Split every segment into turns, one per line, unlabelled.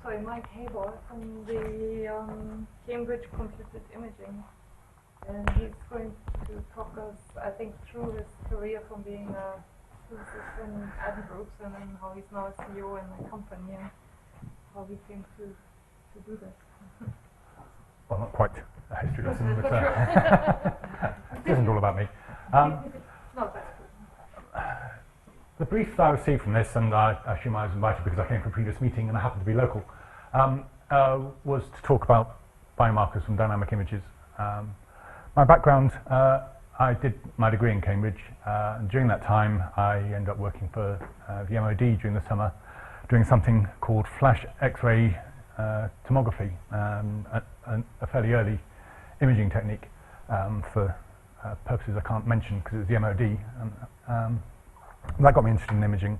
Sorry, Mike Hayball from the Cambridge Computed Imaging. And he's going to talk us, I think, through his career from being a physicist in Edinburgh and then how he's now a CEO in the company and how he came to do this.
Well, not quite a history lesson, but it isn't all about me.
No, that's good.
The brief that I received from this, and I assume I was invited because I came from a previous meeting and I happened to be local, was to talk about biomarkers from dynamic images. My background, I did my degree in Cambridge, and during that time I ended up working for the MOD during the summer, doing something called flash X-ray tomography, a fairly early imaging technique for purposes I can't mention because it was the MOD. That got me interested in imaging.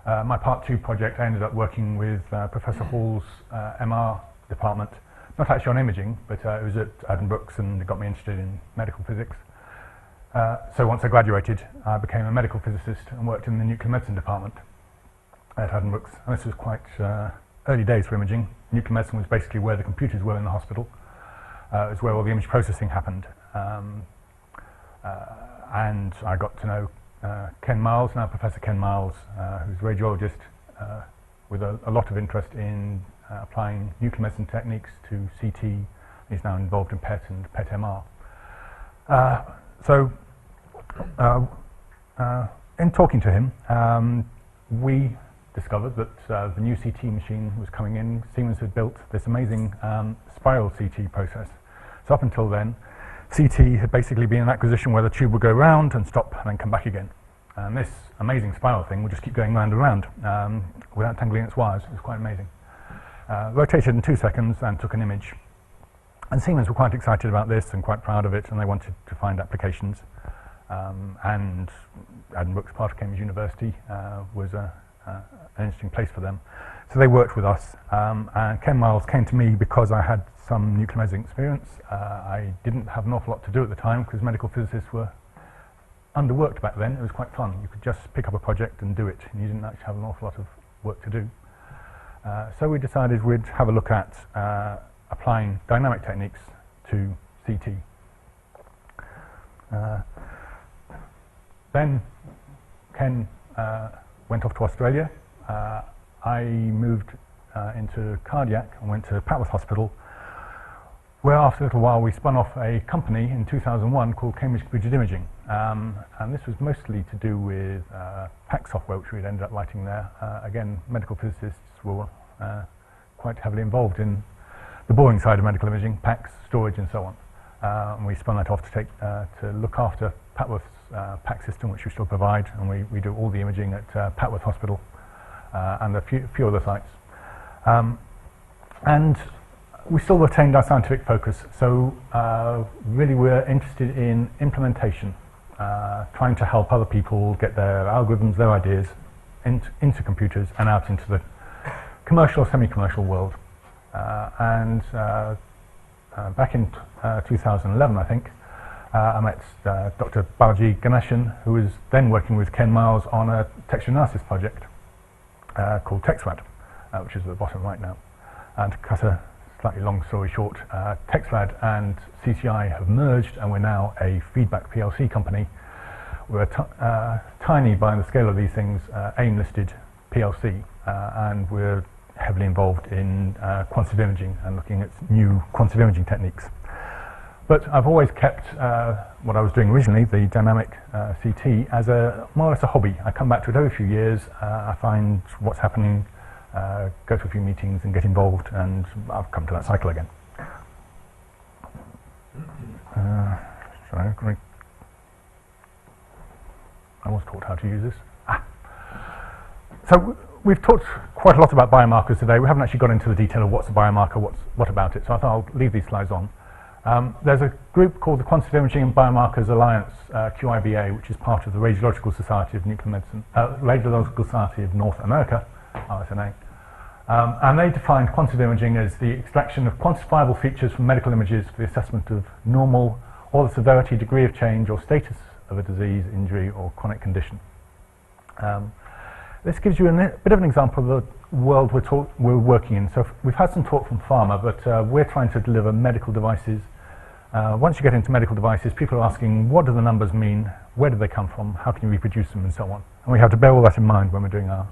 My Part 2 project, I ended up working with Professor Hall's MR department, not actually on imaging, but it was at Edinburgh and it got me interested in medical physics. So once I graduated, I became a medical physicist and worked in the nuclear medicine department at Edinburgh. And this was quite early days for imaging. Nuclear medicine was basically where the computers were in the hospital. It was where all the image processing happened. And I got to know Ken Miles, now Professor Ken Miles, who's a radiologist with a lot of interest in applying nuclear medicine techniques to CT. He's now involved in PET and PET-MR. In talking to him, we discovered that the new CT machine was coming in. Siemens had built this amazing spiral CT process. So up until then, CT had basically been an acquisition where the tube would go round and stop and then come back again. And this amazing spiral thing would just keep going round and round without tangling its wires. It was quite amazing. Rotated in 2 seconds and took an image. And Siemens were quite excited about this and quite proud of it, and they wanted to find applications. And Edinburgh, part of Cambridge University, was an interesting place for them. So they worked with us, and Ken Miles came to me because I had some nuclear medicine experience. I didn't have an awful lot to do at the time because medical physicists were underworked back then. It was quite fun. You could just pick up a project and do it, and you didn't actually have an awful lot of work to do. So we decided we'd have a look at applying dynamic techniques to CT. Then Ken went off to Australia. I moved into cardiac and went to Papworth Hospital, where after a little while we spun off a company in 2001 called Cambridge Computed Imaging. And this was mostly to do with PACS software, which we'd ended up writing there. Again, medical physicists were quite heavily involved in the boring side of medical imaging, PACS, storage and so on. And we spun that off to look after Papworth's PACS system, which we still provide, and we do all the imaging at Papworth Hospital and a few other sites. And we still retained our scientific focus, so really we're interested in implementation, trying to help other people get their algorithms, their ideas into computers and out into the commercial or semi-commercial world. Back in 2011, I think, I met Dr. Balaji Ganeshan, who was then working with Ken Miles on a texture analysis project called TextRad, which is at the bottom right now. And to cut a slightly long story short, TextRad and CCI have merged, and we're now a feedback PLC company. We're a tiny, by the scale of these things, AIM-listed PLC, and we're heavily involved in quantitative imaging and looking at new quantitative imaging techniques. But I've always kept what I was doing originally, the dynamic CT, as more or less a hobby. I come back to it every few years, I find what's happening, go to a few meetings and get involved, and I've come to that cycle again. Sorry, I was taught how to use this. So we've talked quite a lot about biomarkers today. We haven't actually got into the detail of what's a biomarker, what about it, so I thought I'll leave these slides on. There's a group called the Quantitative Imaging and Biomarkers Alliance, QIBA, which is part of the Radiological Society of Nuclear Medicine, Radiological Society of North America, RSNA. And they define quantitative imaging as the extraction of quantifiable features from medical images for the assessment of normal or the severity, degree of change or status of a disease, injury or chronic condition. This gives you a bit of an example of the world we're working in. So we've had some talk from pharma, but we're trying to deliver medical devices. Once you get into medical devices, people are asking, what do the numbers mean? Where do they come from? How can you reproduce them, and so on? And we have to bear all that in mind when we're doing our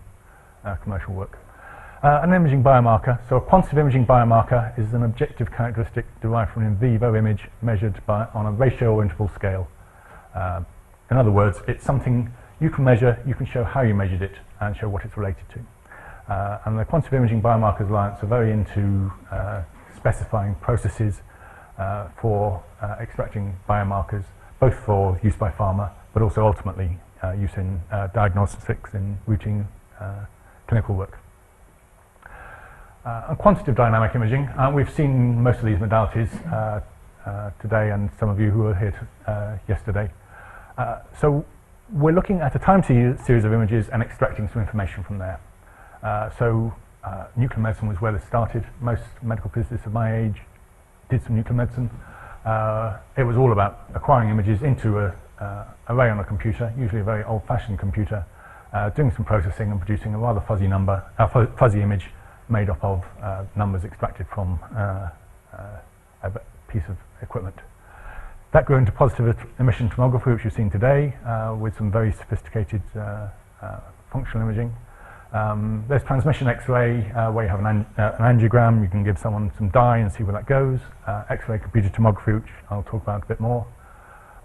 commercial work. An imaging biomarker. So a quantitative imaging biomarker is an objective characteristic derived from an in vivo image measured on a ratio or interval scale. In other words, it's something you can measure, you can show how you measured it, and show what it's related to. And the Quantitative Imaging Biomarkers Alliance are very into specifying processes for extracting biomarkers, both for use by pharma, but also ultimately use in diagnostics in routine clinical work. And quantitative dynamic imaging, we've seen most of these modalities today, and some of you who were here yesterday. So we're looking at a time series of images and extracting some information from there. Nuclear medicine was where this started. Most medical physicists of my age did some nuclear medicine. It was all about acquiring images into an array on a computer, usually a very old-fashioned computer, doing some processing and producing a rather fuzzy fuzzy image made up of numbers extracted from a piece of equipment. That grew into positive emission tomography, which you've seen today, with some very sophisticated functional imaging. There's transmission X-ray, where you have an angiogram. You can give someone some dye and see where that goes. X-ray computed tomography, which I'll talk about a bit more.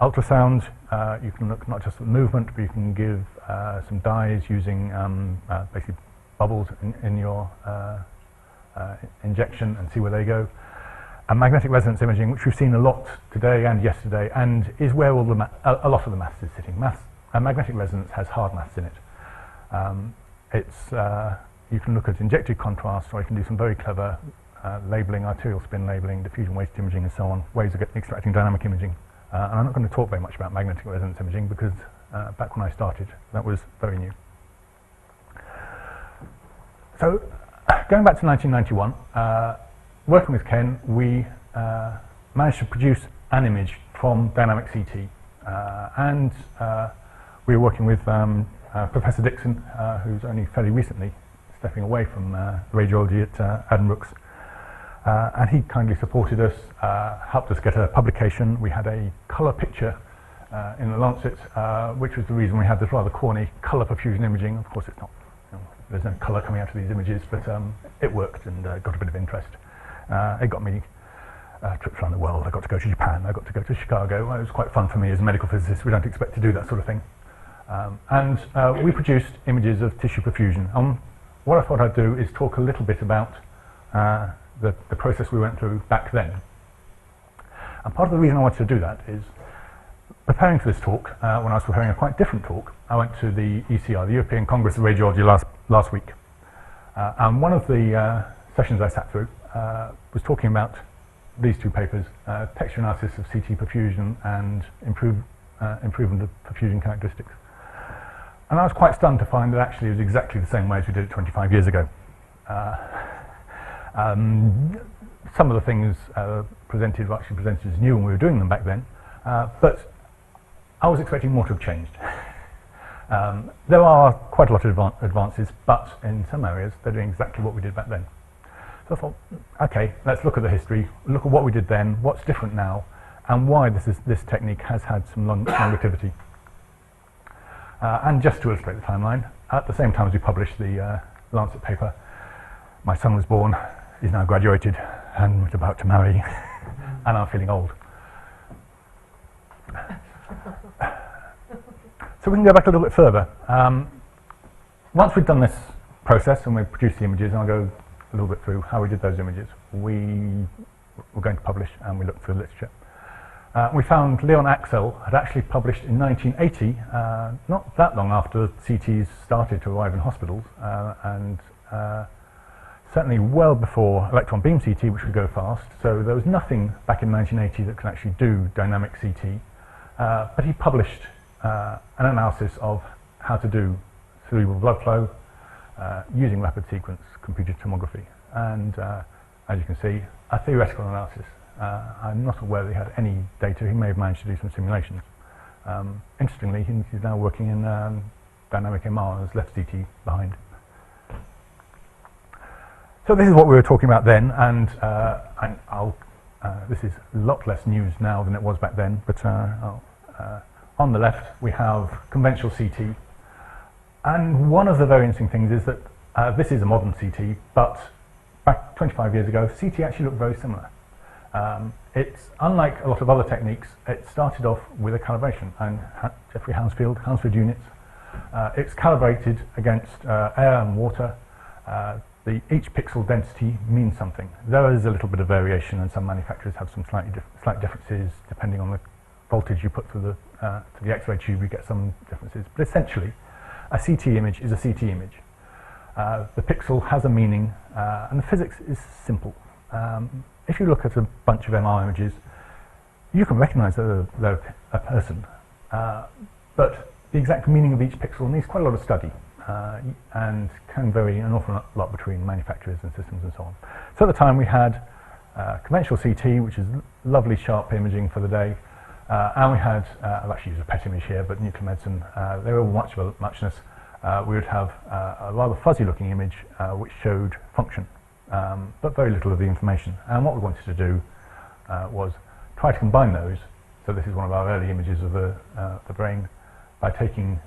Ultrasound, you can look not just at the movement, but you can give some dyes using basically bubbles in your injection and see where they go. And magnetic resonance imaging, which we've seen a lot today and yesterday, and is where all the a lot of the maths is sitting. Magnetic resonance has hard maths in it. You can look at injected contrast, or you can do some very clever labeling, arterial spin labeling, diffusion waste imaging, and so on, ways of extracting dynamic imaging. And I'm not going to talk very much about magnetic resonance imaging because back when I started, that was very new. So, going back to 1991, working with Ken, we managed to produce an image from dynamic CT, and we were working with Professor Dixon, who's only fairly recently stepping away from radiology at Addenbrooke's, and he kindly supported us, helped us get a publication. We had a colour picture in the Lancet, which was the reason we had this rather corny colour perfusion imaging. Of course, it's not. There's no colour coming out of these images, but it worked and got a bit of interest. It got me trips around the world. I got to go to Japan, I got to go to Chicago. It was quite fun for me as a medical physicist. We don't expect to do that sort of thing. And we produced images of tissue perfusion. What I thought I'd do is talk a little bit about the process we went through back then. And part of the reason I wanted to do that is, preparing for this talk, when I was preparing a quite different talk, I went to the ECR, the European Congress of Radiology, last week. And one of the sessions I sat through was talking about these two papers, texture analysis of CT perfusion and improvement of perfusion characteristics. And I was quite stunned to find that actually it was exactly the same way as we did it 25 years ago. Some of the things presented were actually presented as new when we were doing them back then, but I was expecting more to have changed. There are quite a lot of advances, but in some areas they're doing exactly what we did back then. So I thought, okay, let's look at the history, look at what we did then, what's different now, and why this technique has had some longevity. And just to illustrate the timeline, at the same time as we published the Lancet paper, my son was born, he's now graduated, and was about to marry, and I'm feeling old. So we can go back a little bit further. Once we've done this process and we've produced the images, and I'll go a little bit through how we did those images, we were going to publish, and we looked through the literature. We found Leon Axel had actually published in 1980, not that long after CTs started to arrive in hospitals, and certainly well before electron beam CT, which would go fast. So there was nothing back in 1980 that could actually do dynamic CT, but he published an analysis of how to do cerebral blood flow using rapid sequence computed tomography. And as you can see, a theoretical analysis. I'm not aware that he had any data. He may have managed to do some simulations. Interestingly, he's now working in dynamic MR has left CT behind. So this is what we were talking about then, and this is a lot less news now than it was back then, but on the left we have conventional CT, and one of the very interesting things is that this is a modern CT, but back 25 years ago CT actually looked very similar. It's unlike a lot of other techniques. It started off with a calibration, and Geoffrey Hounsfield units. It's calibrated against air and water. Each pixel density means something. There is a little bit of variation, and some manufacturers have some slight differences depending on the voltage you put through to the X-ray tube. You get some differences, but essentially, a CT image is a CT image. The pixel has a meaning, and the physics is simple. If you look at a bunch of MR images, you can recognise that they're a person, but the exact meaning of each pixel needs quite a lot of study. And can vary an awful lot between manufacturers and systems and so on. So at the time we had conventional CT, which is lovely sharp imaging for the day, and we had, I've actually used a PET image here, but nuclear medicine, they were much of a muchness. We would have a rather fuzzy looking image which showed function, but very little of the information. And what we wanted to do was try to combine those. So this is one of our early images of the brain, by taking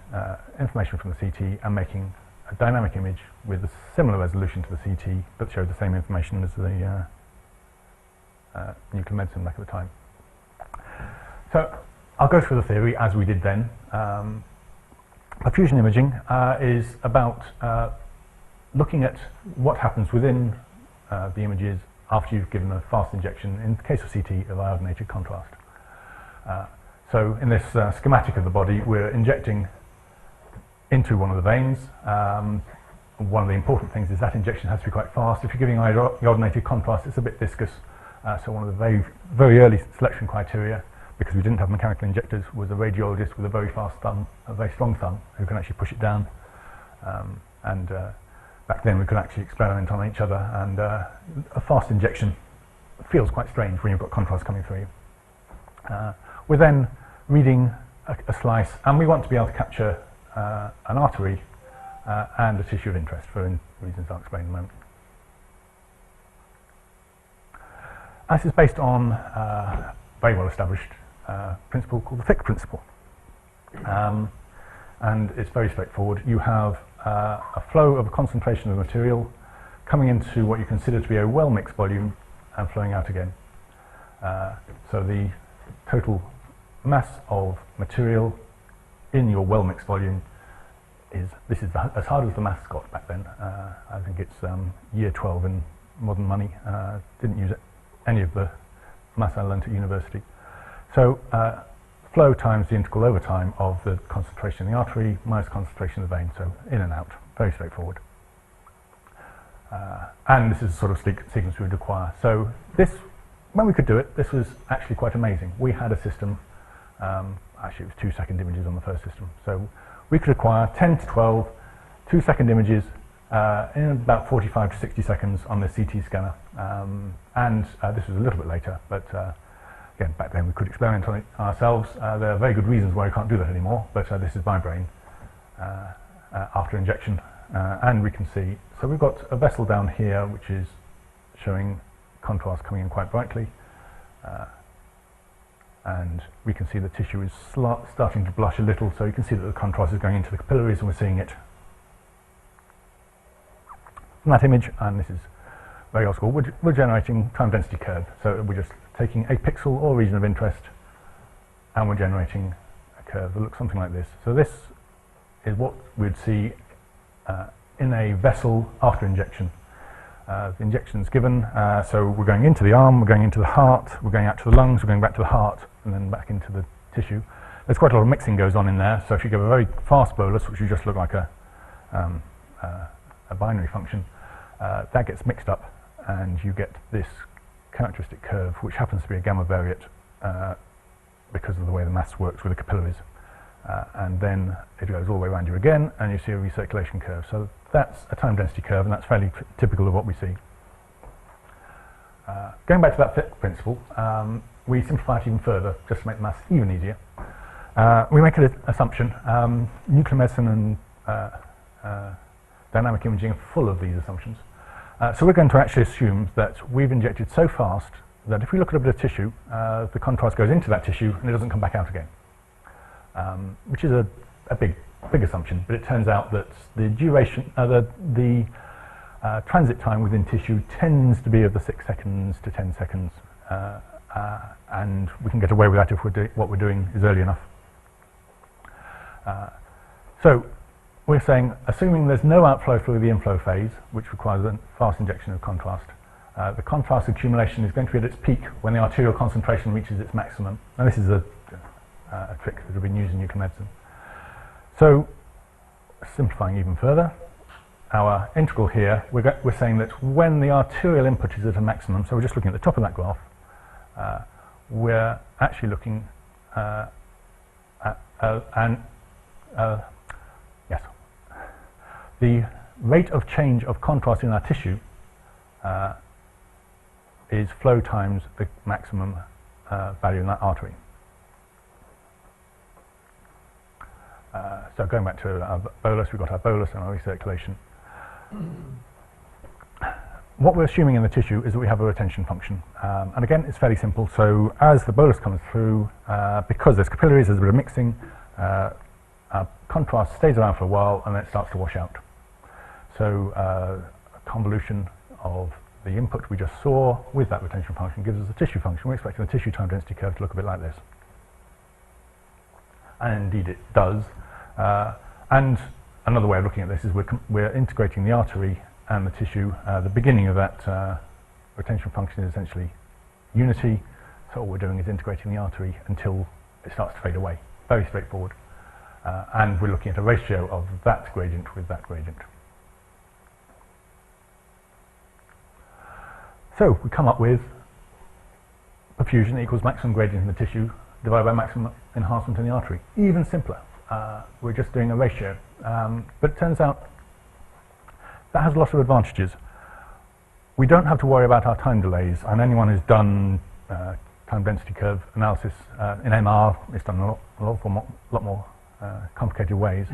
information from the CT and making a dynamic image with a similar resolution to the CT, but showed the same information as the nuclear medicine back at the time. So I'll go through the theory as we did then. Perfusion imaging is about looking at what happens within the images after you've given a fast injection, in the case of CT, of iodinated contrast. So in this schematic of the body, we're injecting into one of the veins. One of the important things is that injection has to be quite fast. If you're giving iodinated contrast, it's a bit viscous. So one of the very, very early selection criteria, because we didn't have mechanical injectors, was a radiologist with a very fast thumb, a very strong thumb, who can actually push it down. Back then we could actually experiment on each other, and a fast injection feels quite strange when you've got contrast coming through you. We're then reading a slice, and we want to be able to capture an artery and a tissue of interest for reasons I'll explain in a moment. This is based on a very well established principle called the Fick principle, and it's very straightforward. You have a flow of a concentration of material coming into what you consider to be a well mixed volume and flowing out again. So the total mass of material in your well mixed volume is as hard as the maths got back then. I think it's year 12 in modern money. Didn't use any of the maths I learned at university. So flow times the integral over time of the concentration in the artery minus concentration in the vein, so in and out, very straightforward. And this is the sort of sequence we would require. So this, when we could do it, this was actually quite amazing. We had a system, actually it was 2-second images on the first system, so we could acquire 10 to 12 2-second images in about 45 to 60 seconds on the CT scanner. And this was a little bit later, but again, back then we could experiment on it ourselves. There are very good reasons why we can't do that anymore, but this is my brain after injection, and we can see, so we've got a vessel down here which is showing contrast coming in quite brightly, and we can see the tissue is starting to blush a little, so you can see that the contrast is going into the capillaries, and we're seeing it from that image. And this is very old school. We're generating time density curve, so we're just taking a pixel or region of interest, and we're generating a curve that looks something like this. So this is what we'd see in a vessel after injection. The injection's given, so we're going into the arm, we're going into the heart, we're going out to the lungs, we're going back to the heart, and then back into the tissue. There's quite a lot of mixing goes on in there, so if you give a very fast bolus, which would just look like a binary function, that gets mixed up, and you get this characteristic curve, which happens to be a gamma variate because of the way the mass works with the capillaries. And then it goes all the way around you again, and you see a recirculation curve. So that's a time density curve, and that's fairly typical of what we see. Going back to that Fick principle, we simplify it even further, just to make the maths even easier. We make an assumption. Nuclear medicine and dynamic imaging full of these assumptions. So we're going to actually assume that we've injected so fast that if we look at a bit of tissue, the contrast goes into that tissue and it doesn't come back out again, which is a big assumption. But it turns out that the duration, the transit time within tissue tends to be of the 6 seconds to 10 seconds, and we can get away with that if what we're doing is early enough. So we're saying, assuming there's no outflow through the inflow phase, which requires a fast injection of contrast, the contrast accumulation is going to be at its peak when the arterial concentration reaches its maximum. And this is a trick that has been used in nuclear medicine. So, simplifying even further, our integral here, we're saying that when the arterial input is at a maximum, so we're just looking at the top of that graph, we're actually looking the rate of change of contrast in our tissue is flow times the maximum value in that artery. So going back to our bolus, we've got our bolus and our recirculation. What we're assuming in the tissue is that we have a retention function. And again, it's fairly simple. So as the bolus comes through, because there's capillaries, there's a bit of mixing, our contrast stays around for a while and then it starts to wash out. So a convolution of the input we just saw with that retention function gives us a tissue function. We're expecting the tissue time density curve to look a bit like this. And indeed it does. And another way of looking at this is we're integrating the artery and the tissue. The beginning of that retention function is essentially unity. So all we're doing is integrating the artery until it starts to fade away. Very straightforward. And we're looking at a ratio of that gradient with that gradient. So we come up with perfusion equals maximum gradient in the tissue divided by maximum enhancement in the artery. Even simpler. We're just doing a ratio. But it turns out that has lots of advantages. We don't have to worry about our time delays, and anyone who's done time density curve analysis in MR, it's done a lot more complicated ways.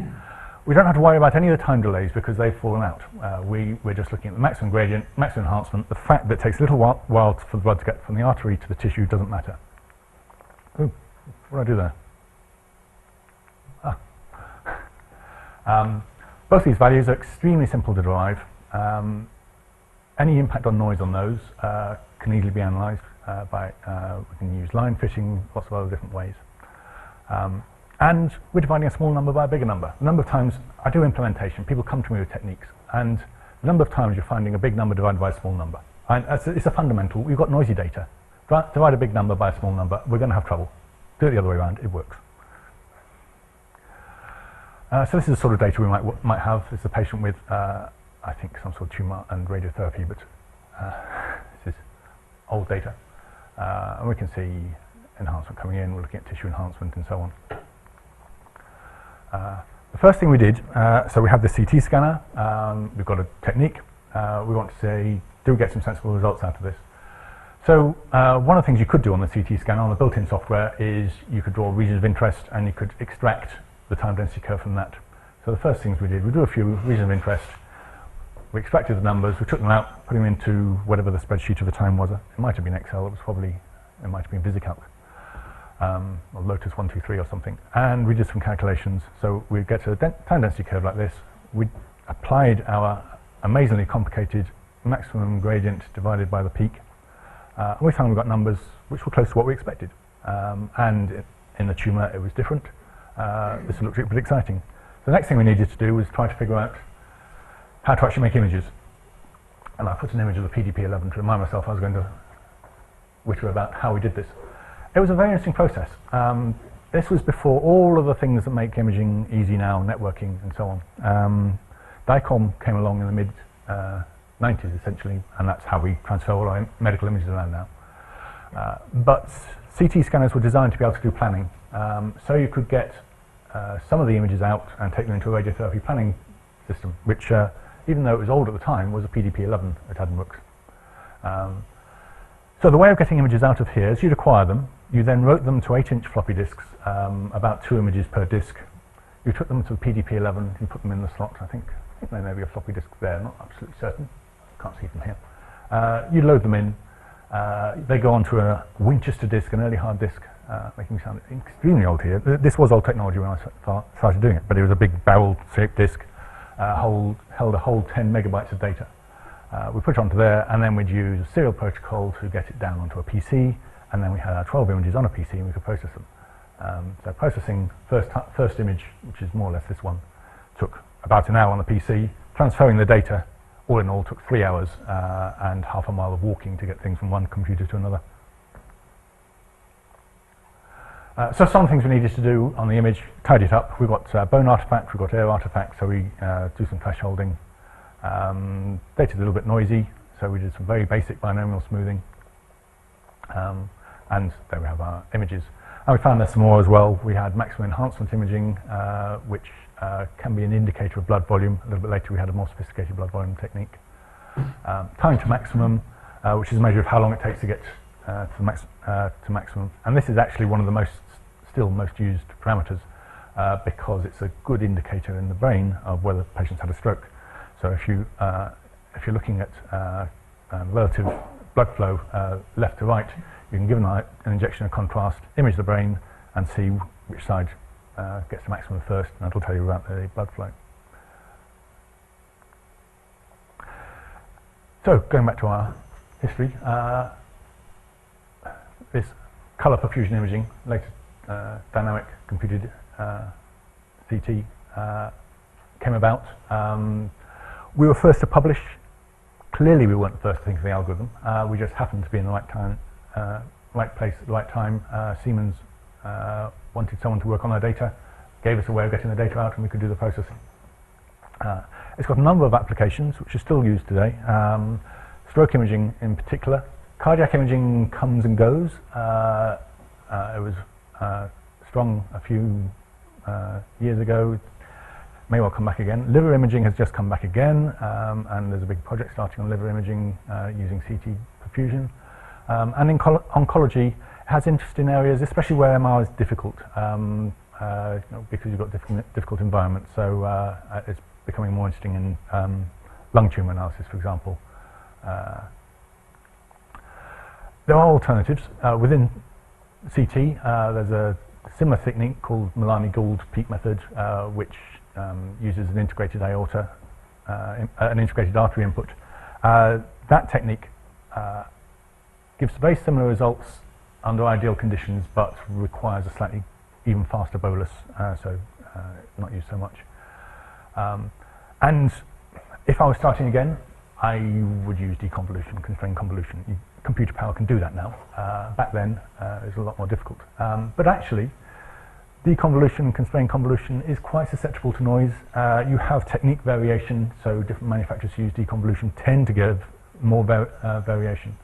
We don't have to worry about any of the time delays because they've fallen out. We're just looking at the maximum gradient, maximum enhancement. The fact that it takes a little while for the blood to get from the artery to the tissue doesn't matter. Ooh, what did I do there? Both these values are extremely simple to derive. Any impact on noise on those can easily be analysed by, we can use line fitting, lots of other different ways. And we're dividing a small number by a bigger number. The number of times I do implementation, people come to me with techniques, and the number of times you're finding a big number divided by a small number. And it's a fundamental. We've got noisy data. Divide a big number by a small number, we're going to have trouble. Do it the other way around, it works. So this is the sort of data we might have. This is a patient with, I think, some sort of tumour and radiotherapy, but this is old data. And we can see enhancement coming in. We're looking at tissue enhancement and so on. The first thing we did, so we have the CT scanner. We've got a technique. We want to say, do we get some sensible results out of this? So one of the things you could do on the CT scanner, on the built-in software, is you could draw regions of interest and you could extract the time density curve from that. So the first things we did, we drew a few regions of interest, we extracted the numbers, we took them out, put them into whatever the spreadsheet of the time was. It might have been Excel, it might have been VisiCalc, or Lotus 123 or something, and we did some calculations. So we get a time density curve like this. We applied our amazingly complicated maximum gradient divided by the peak, and we found we got numbers which were close to what we expected. And in the tumour it was different. This looked a bit exciting. The next thing we needed to do was try to figure out how to actually make images. And I put an image of the PDP-11 to remind myself I was going to witter about how we did this. It was a very interesting process. This was before all of the things that make imaging easy now, networking and so on. DICOM came along in the mid-90s essentially, and that's how we transfer all our medical images around now. But CT scanners were designed to be able to do planning. So you could get some of the images out and take them into a radiotherapy planning system, which, even though it was old at the time, was a PDP-11 at Addenbrooke's. So the way of getting images out of here is you'd acquire them, you then wrote them to 8-inch floppy disks, about 2 images per disk. You took them to the PDP-11, you put them in the slot. I think there may be a floppy disk there, not absolutely certain. Can't see from here. You load them in. They go onto a Winchester disk, an early hard disk, making me sound extremely old here. This was old technology when I started doing it, but it was a big barrel-shaped disk, held a whole 10 megabytes of data. We put it onto there, and then we'd use a serial protocol to get it down onto a PC, and then we had our 12 images on a PC, and we could process them. So processing first image, which is more or less this one, took about an hour on the PC. Transferring the data, all in all, took 3 hours and half a mile of walking to get things from one computer to another. So some things we needed to do on the image, tidy it up. We've got bone artifacts, we've got air artifacts, so we do some thresholding. Data's a little bit noisy, so we did some very basic binomial smoothing. And there we have our images. And we found there's some more as well. We had maximum enhancement imaging, which can be an indicator of blood volume. A little bit later we had a more sophisticated blood volume technique. Time to maximum, which is a measure of how long it takes to get to maximum. And this is actually one of the still most used parameters because it's a good indicator in the brain of whether patients had a stroke. So if you're looking at relative blood flow left to right, you can give an injection of contrast, image the brain, and see which side gets to maximum first, and that'll tell you about the blood flow. So going back to our history, this color perfusion imaging, later dynamic computed CT, came about. We were first to publish. Clearly we weren't the first to think of the algorithm. We just happened to be in the right time, right place at the right time. Siemens wanted someone to work on our data, gave us a way of getting the data out, and we could do the processing. It's got a number of applications which are still used today. Stroke imaging in particular. Cardiac imaging comes and goes. It was strong a few years ago. May well come back again. Liver imaging has just come back again, and there's a big project starting on liver imaging using CT perfusion. And in oncology, it has interest in areas, especially where MR is difficult, because you've got difficult environments. So it's becoming more interesting in lung tumor analysis, for example. There are alternatives. Within CT, there's a similar technique called Milani-Gould peak method, which uses an integrated aorta, an integrated artery input. That technique gives very similar results under ideal conditions, but requires a slightly even faster bolus, so not used so much. And if I was starting again, I would use deconvolution, constrained convolution. Computer power can do that now. Back then, it was a lot more difficult. But actually, deconvolution and constrained convolution is quite susceptible to noise. You have technique variation, so different manufacturers who use deconvolution tend to give more variation.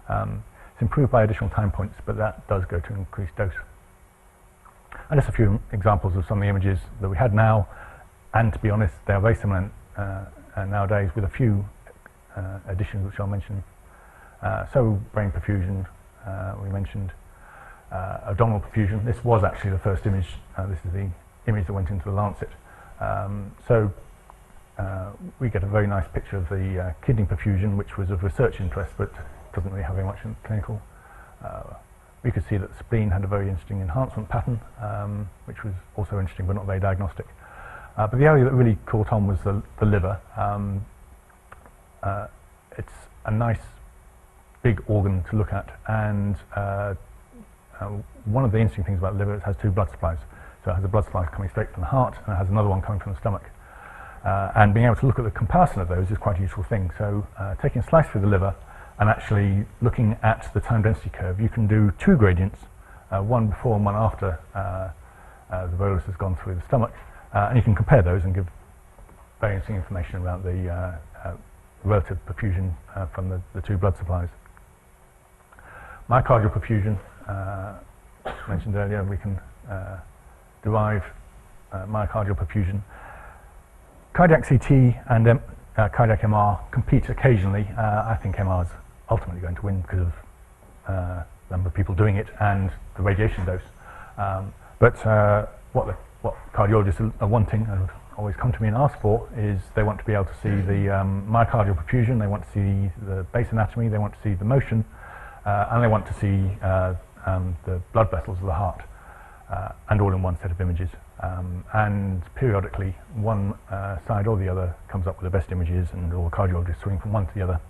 It's improved by additional time points, but that does go to an increased dose. And just a few examples of some of the images that we had now, and to be honest, they are very similar nowadays with a few additions which I'll mention. So brain perfusion, we mentioned. Abdominal perfusion. This was actually the first image. This is the image that went into the Lancet. So we get a very nice picture of the kidney perfusion, which was of research interest, but doesn't really have very much in clinical. We could see that the spleen had a very interesting enhancement pattern, which was also interesting, but not very diagnostic. But the area that really caught on was the liver. It's a nice big organ to look at, and one of the interesting things about the liver is it has two blood supplies. So it has a blood supply coming straight from the heart, and it has another one coming from the stomach. And being able to look at the comparison of those is quite a useful thing. So taking a slice through the liver and actually looking at the time density curve, you can do two gradients, one before and one after the bolus has gone through the stomach, and you can compare those and give very interesting information about the relative perfusion from the two blood supplies. Myocardial perfusion, mentioned earlier, we can derive myocardial perfusion. Cardiac CT and cardiac MR compete occasionally. I think MR is ultimately going to win because of the number of people doing it and the radiation dose. But what the what cardiologists are wanting and always come to me and ask for is they want to be able to see the myocardial perfusion, they want to see the base anatomy, they want to see the motion, and they want to see the blood vessels of the heart, and all in one set of images. And periodically, one side or the other comes up with the best images, and all the cardiologists swing from one to the other.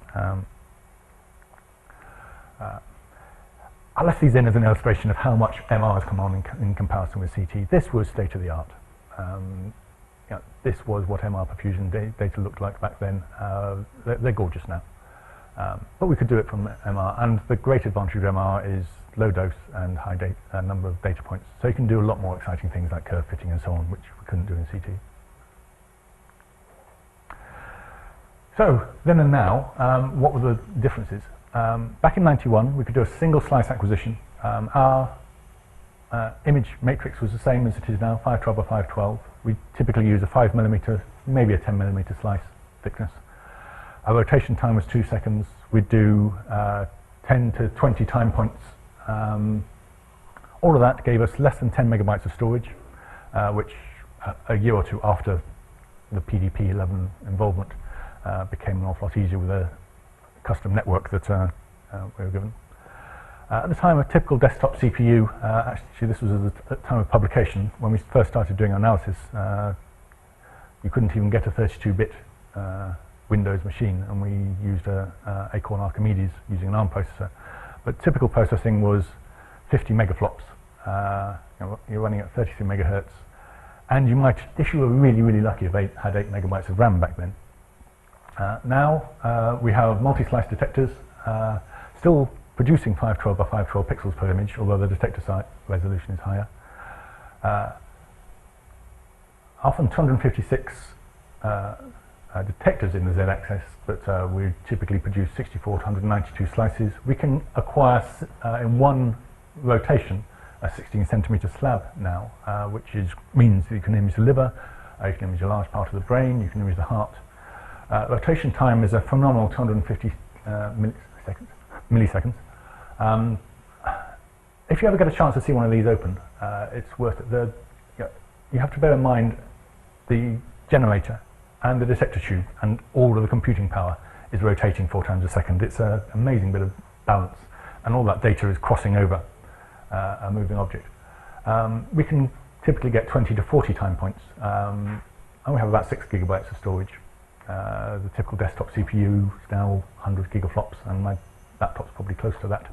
I left these in as an illustration of how much MR has come on in comparison with CT. This was state of the art. This was what MR perfusion data looked like back then. They're gorgeous now. But we could do it from MR, and the great advantage of MR is low dose and high number of data points. So you can do a lot more exciting things like curve fitting and so on, which we couldn't do in CT. So then and now, what were the differences? Back in '91, we could do a single slice acquisition. Our image matrix was the same as it is now, 512 by 512. We typically use a 5mm, maybe a 10mm slice thickness. Our rotation time was 2 seconds. We'd do 10 to 20 time points. All of that gave us less than 10 megabytes of storage, which a year or two after the PDP-11 involvement became an awful lot easier with a custom network that we were given. At the time, a typical desktop CPU, actually this was at the time of publication, when we first started doing analysis, you couldn't even get a 32-bit Windows machine, and we used Acorn Archimedes using an ARM processor. But typical processing was 50 megaflops. You're running at 33 megahertz, and you might, if you were really, really lucky, had 8 megabytes of RAM back then. Now we have multi-slice detectors, still producing 512 by 512 pixels per image, although the detector site resolution is higher. Often 256 detectors in the Z-axis, but we typically produce 64 to 192 slices. We can acquire in one rotation a 16 centimeter slab now, which means that you can image the liver, you can image a large part of the brain, you can image the heart. Rotation time is a phenomenal 250 milliseconds. If you ever get a chance to see one of these open, it's worth it. You have to bear in mind the generator and the detector tube and all of the computing power is rotating 4 times a second. It's an amazing bit of balance, and all that data is crossing over a moving object. We can typically get 20 to 40 time points, and we have about 6 gigabytes of storage. The typical desktop CPU is now 100 gigaflops, and my laptop's probably close to that.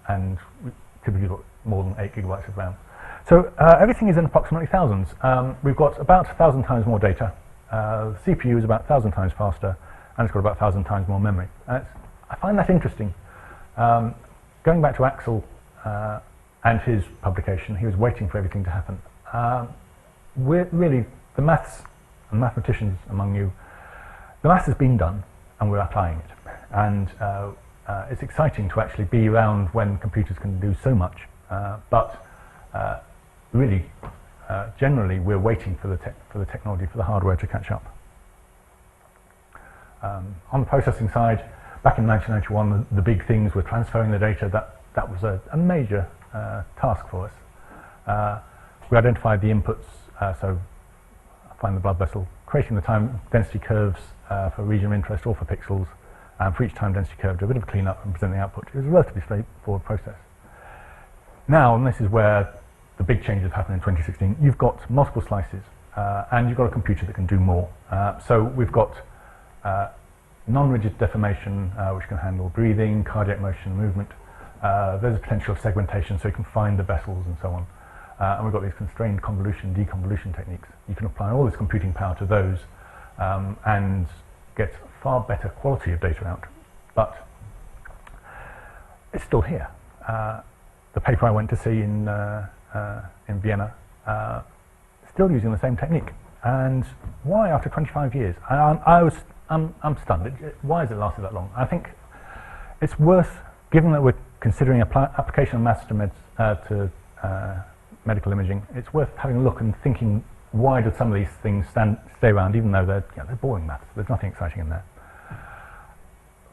And we typically got more than 8 gigabytes of RAM. So everything is in approximately thousands. We've got about 1,000 times more data. The CPU is about 1,000 times faster, and it's got about 1,000 times more memory. I find that interesting. Going back to Axel and his publication, he was waiting for everything to happen. We're really, the maths and mathematicians among you, the maths has been done, and we're applying it. And it's exciting to actually be around when computers can do so much, but really, generally, we're waiting for the technology, for the hardware to catch up. On the processing side, back in 1991, the big things were transferring the data. That was a major task for us. We identified the inputs, so find the blood vessel, creating the time density curves for region of interest or for pixels, and for each time density curve, do a bit of a cleanup and present the output. It was a relatively straightforward process. Now, and this is where the big changes happen in 2016, you've got multiple slices, and you've got a computer that can do more. So we've got non-rigid deformation, which can handle breathing, cardiac motion, movement. There's a potential of segmentation, so you can find the vessels and so on. And we've got these constrained convolution, deconvolution techniques. You can apply all this computing power to those and get far better quality of data out. But it's still here. The paper I went to see in Vienna, still using the same technique. And why after 25 years? I'm stunned. Why has it lasted that long? I think it's worth, given that we're considering application of maths to medical imaging, it's worth having a look and thinking, why do some of these things stay around, even though they're boring maths? There's nothing exciting in there.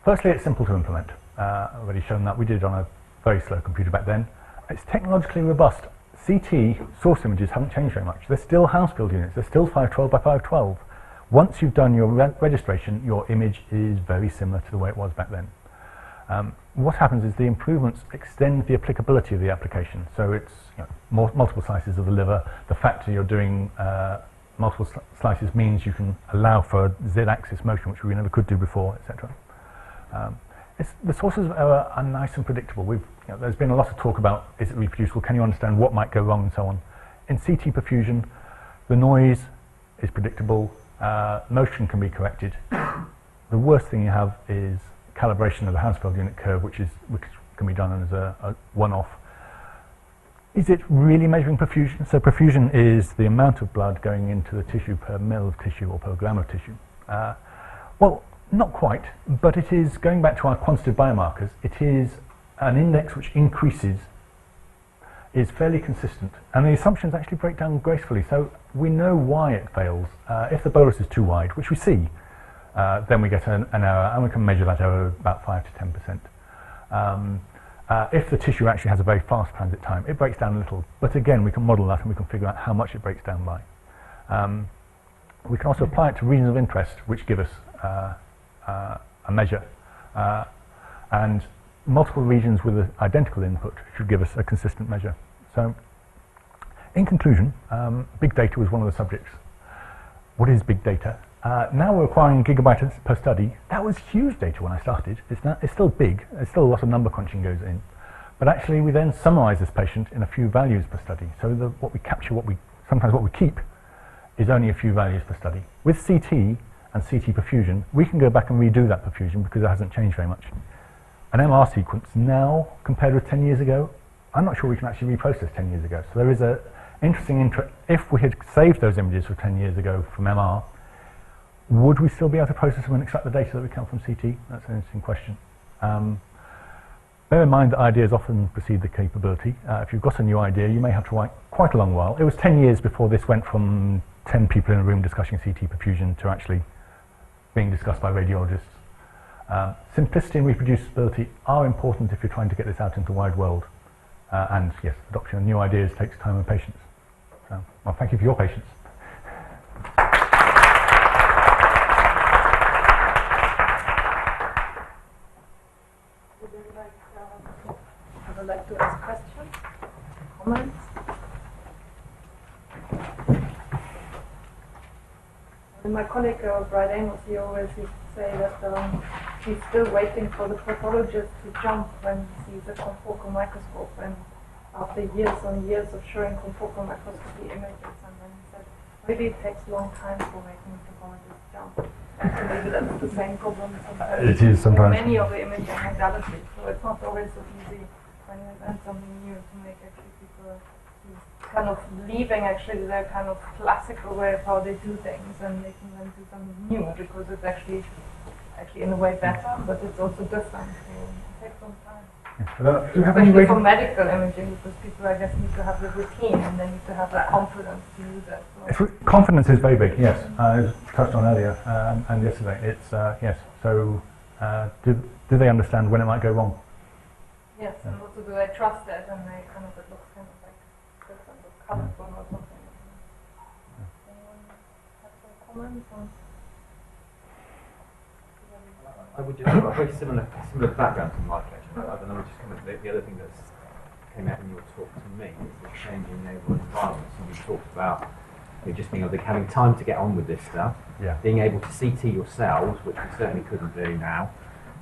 Firstly, it's simple to implement. I've already shown that. We did it on a very slow computer back then. It's technologically robust. CT source images haven't changed very much. They're still house-build units. They're still 512 by 512. Once you've done your registration, your image is very similar to the way it was back then. What happens is the improvements extend the applicability of the application. So it's multiple slices of the liver. The fact that you're doing multiple slices means you can allow for Z-axis motion, which we never could do before, etc. The sources are nice and predictable. There's been a lot of talk about, is it reproducible, can you understand what might go wrong and so on. In CT perfusion, the noise is predictable, motion can be corrected. The worst thing you have is calibration of the Hansfeld unit curve, which can be done as a one-off. Is it really measuring perfusion? So perfusion is the amount of blood going into the tissue per mil of tissue or per gram of tissue. Well, not quite, but it is, going back to our quantitative biomarkers, it is an index which increases, is fairly consistent, and the assumptions actually break down gracefully. So we know why it fails. If the bolus is too wide, which we see, then we get an error, and we can measure that error about 5 to 10%. If the tissue actually has a very fast transit time, it breaks down a little, but again, we can model that and we can figure out how much it breaks down by. We can also apply it to regions of interest, which give us a measure, and multiple regions with an identical input should give us a consistent measure. So, in conclusion, big data was one of the subjects. What is big data? Now we're acquiring gigabytes per study. That was huge data when I started. It's still big. There's still a lot of number crunching goes in. But actually, we then summarize this patient in a few values per study. So what we capture, sometimes what we keep, is only a few values per study. With CT and CT perfusion, we can go back and redo that perfusion because it hasn't changed very much. An MR sequence now, compared with 10 years ago, I'm not sure we can actually reprocess 10 years ago. So there is an interesting if we had saved those images from 10 years ago from MR, would we still be able to process them and extract the data that we can from CT? That's an interesting question. Bear in mind that ideas often precede the capability. If you've got a new idea, you may have to wait quite a long while. It was 10 years before this went from 10 people in a room discussing CT perfusion to actually being discussed by radiologists. Simplicity and reproducibility are important if you're trying to get this out into the wide world. And yes, adoption of new ideas takes time and patience. So, well, thank you for your patience.
Would you like to ask questions, comments? And my colleague Brian Amos, he always used to say that he's still waiting for the pathologist to jump when he sees a confocal microscope, and after years and years of showing confocal microscopy images, and then he said maybe it takes a long time for making the pathologist jump. So maybe that's the same problem sometimes.
It is sometimes.
Many of the imaging modalities, so it's not always so easy when you invent something new to make actually people kind of leaving actually their kind of classical way of how they do things and making them do something new, because it's actually in a way better, but it's also different. So it takes some time. Especially for medical imaging, because people, I guess, need to have the routine and they need to have the confidence to use it. So.
Confidence is very big, yes. I touched on earlier and yesterday. It's yes. So, do they understand when it might go wrong?
Yes, and also do they trust it, and they kind of, it looks kind of like different or colorful or something. Anyone have some comments on?
I would just have a very similar background to Mike, actually. I don't know, just kind of the other thing that came out in your talk to me is the change in neighbourhood environments, and we talked about just being able to having time to get on with this stuff, being able to CT yourselves, which we certainly couldn't do now,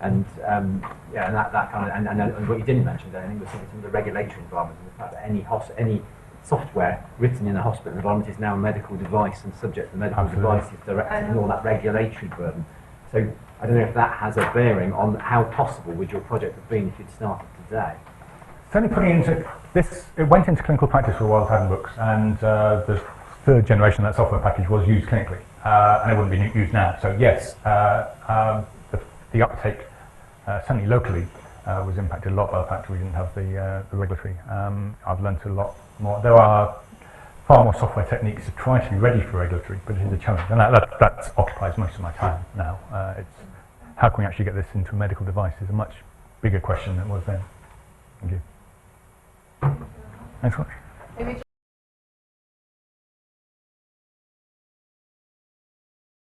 and and that kind of and what you didn't mention there, I think, was some of the regulatory environment, and the fact that any software written in a hospital environment is now a medical device and subject to medical devices directive and all that regulatory burden. So I don't know if that has a bearing on how possible would your project have been if you'd started today.
Certainly putting into this, it went into clinical practice for a while, handbooks, and the third generation of that software package was used clinically, and it wouldn't be used now. So yes, the uptake, certainly locally, was impacted a lot by the fact we didn't have the regulatory. I've learned a lot more. There are far more software techniques to try to be ready for regulatory, but it is a challenge, and that occupies most of my time now. It's how can we actually get this into a medical device is a much bigger question than it was then. Thank you. Thanks so much.
Maybe